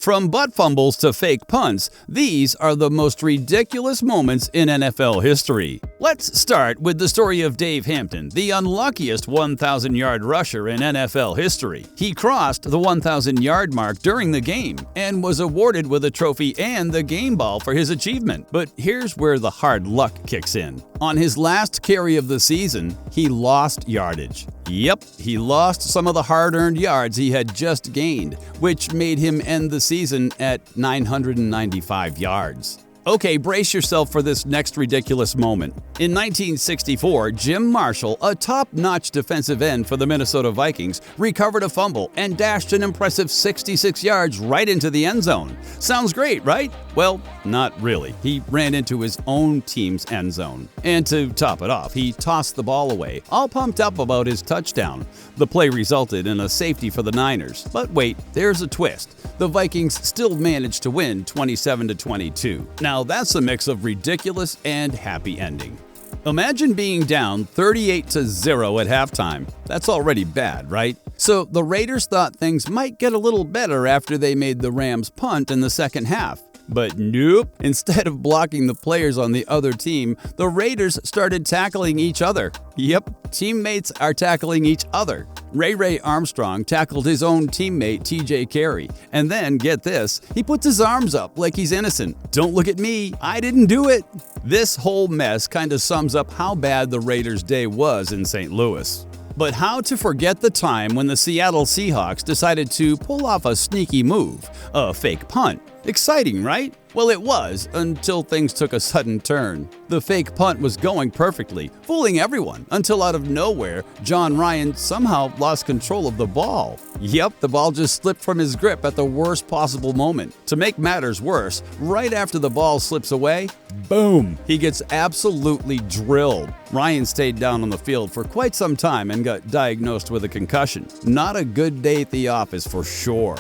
From butt fumbles to fake punts, these are the most ridiculous moments in NFL history. Let's start with the story of Dave Hampton, the unluckiest 1,000-yard rusher in NFL history. He crossed the 1,000-yard mark during the game and was awarded with a trophy and the game ball for his achievement. But here's where the hard luck kicks in. On his last carry of the season, he lost yardage. Yep, he lost some of the hard-earned yards he had just gained, which made him end the season at 995 yards. Okay, brace yourself for this next ridiculous moment. In 1964, Jim Marshall, a top-notch defensive end for the Minnesota Vikings, recovered a fumble and dashed an impressive 66 yards right into the end zone. Sounds great, right? Well, not really. He ran into his own team's end zone. And to top it off, he tossed the ball away, all pumped up about his touchdown. The play resulted in a safety for the Niners. But wait, there's a twist. The Vikings still managed to win 27-22. Now that's a mix of ridiculous and happy ending. Imagine being down 38-0 at halftime. That's already bad, right? So the Raiders thought things might get a little better after they made the Rams punt in the second half. But nope. Instead of blocking the players on the other team, the Raiders started tackling each other. Yep, teammates are tackling each other. Ray Armstrong tackled his own teammate TJ Carey. And then, get this, he puts his arms up like he's innocent. Don't look at me, I didn't do it. This whole mess kind of sums up how bad the Raiders' day was in St. Louis. But how to forget the time when the Seattle Seahawks decided to pull off a sneaky move, a fake punt. Exciting, right? Well, it was, until things took a sudden turn. The fake punt was going perfectly, fooling everyone, until out of nowhere, John Ryan somehow lost control of the ball. Yep, the ball just slipped from his grip at the worst possible moment. To make matters worse, right after the ball slips away, boom, he gets absolutely drilled. Ryan stayed down on the field for quite some time and got diagnosed with a concussion. Not a good day at the office for sure.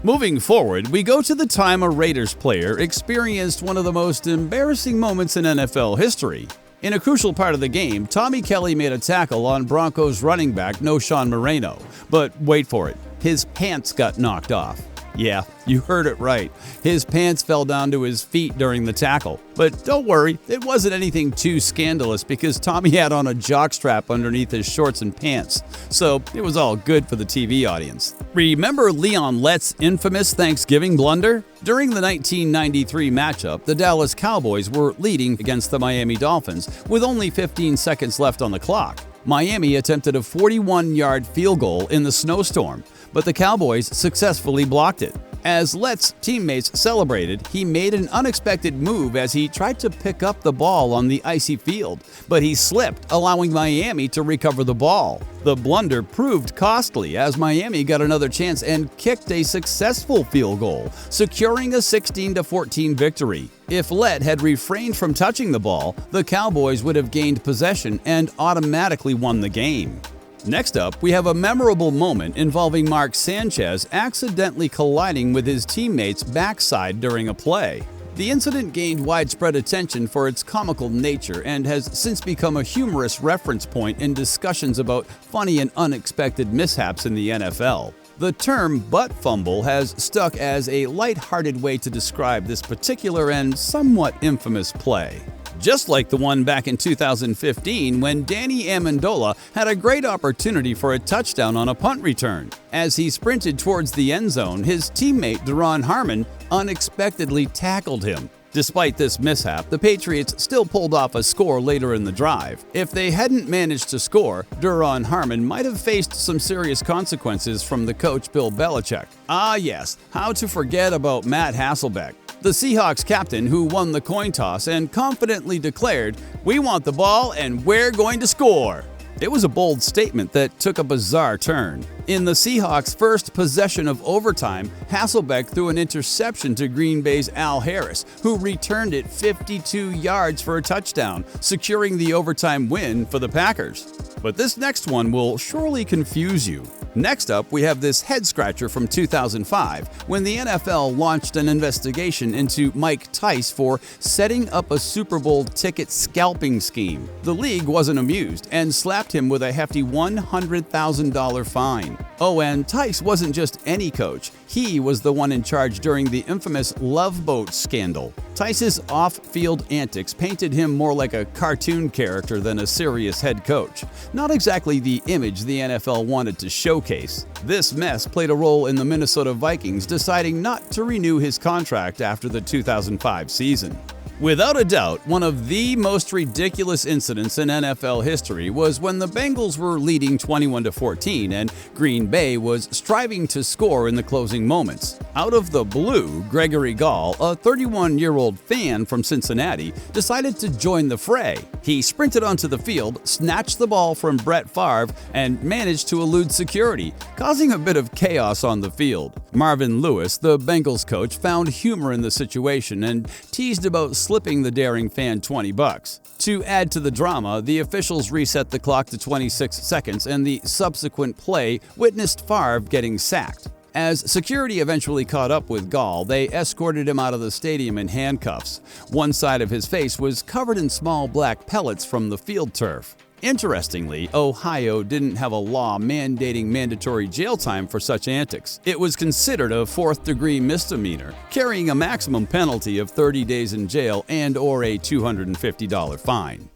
Moving forward, we go to the time a Raiders player experienced one of the most embarrassing moments in NFL history. In a crucial part of the game, Tommy Kelly made a tackle on Broncos running back Knowshon Moreno. But wait for it, his pants got knocked off. Yeah, you heard it right. His pants fell down to his feet during the tackle. But don't worry, it wasn't anything too scandalous because Tommy had on a jockstrap underneath his shorts and pants. So it was all good for the TV audience. Remember Leon Lett's infamous Thanksgiving blunder? During the 1993 matchup, the Dallas Cowboys were leading against the Miami Dolphins with only 15 seconds left on the clock. Miami attempted a 41-yard field goal in the snowstorm, but the Cowboys successfully blocked it. As Lett's teammates celebrated, he made an unexpected move as he tried to pick up the ball on the icy field, but he slipped, allowing Miami to recover the ball. The blunder proved costly as Miami got another chance and kicked a successful field goal, securing a 16-14 victory. If Lett had refrained from touching the ball, the Cowboys would have gained possession and automatically won the game. Next up, we have a memorable moment involving Mark Sanchez accidentally colliding with his teammate's backside during a play. The incident gained widespread attention for its comical nature and has since become a humorous reference point in discussions about funny and unexpected mishaps in the NFL. The term butt fumble has stuck as a light-hearted way to describe this particular and somewhat infamous play. Just like the one back in 2015 when Danny Amendola had a great opportunity for a touchdown on a punt return. As he sprinted towards the end zone, his teammate Duron Harmon unexpectedly tackled him. Despite this mishap, the Patriots still pulled off a score later in the drive. If they hadn't managed to score, Duron Harmon might have faced some serious consequences from the coach Bill Belichick. Ah yes, how to forget about Matt Hasselbeck, the Seahawks captain who won the coin toss and confidently declared, "We want the ball and we're going to score." It was a bold statement that took a bizarre turn. In the Seahawks' first possession of overtime, Hasselbeck threw an interception to Green Bay's Al Harris, who returned it 52 yards for a touchdown, securing the overtime win for the Packers. But this next one will surely confuse you. Next up, we have this head-scratcher from 2005, when the NFL launched an investigation into Mike Tice for setting up a Super Bowl ticket scalping scheme. The league wasn't amused and slapped him with a hefty $100,000 fine. Oh, and Tice wasn't just any coach. He was the one in charge during the infamous Love Boat scandal. Tice's off-field antics painted him more like a cartoon character than a serious head coach. Not exactly the image the NFL wanted to showcase. This mess played a role in the Minnesota Vikings deciding not to renew his contract after the 2005 season. Without a doubt, one of the most ridiculous incidents in NFL history was when the Bengals were leading 21-14 and Green Bay was striving to score in the closing moments. Out of the blue, Gregory Gall, a 31-year-old fan from Cincinnati, decided to join the fray. He sprinted onto the field, snatched the ball from Brett Favre, and managed to elude security, causing a bit of chaos on the field. Marvin Lewis, the Bengals coach, found humor in the situation and teased about slipping the daring fan $20. To add to the drama, the officials reset the clock to 26 seconds, and the subsequent play witnessed Favre getting sacked. As security eventually caught up with Gall, they escorted him out of the stadium in handcuffs. One side of his face was covered in small black pellets from the field turf. Interestingly, Ohio didn't have a law mandating mandatory jail time for such antics. It was considered a fourth-degree misdemeanor, carrying a maximum penalty of 30 days in jail and/or a $250 fine.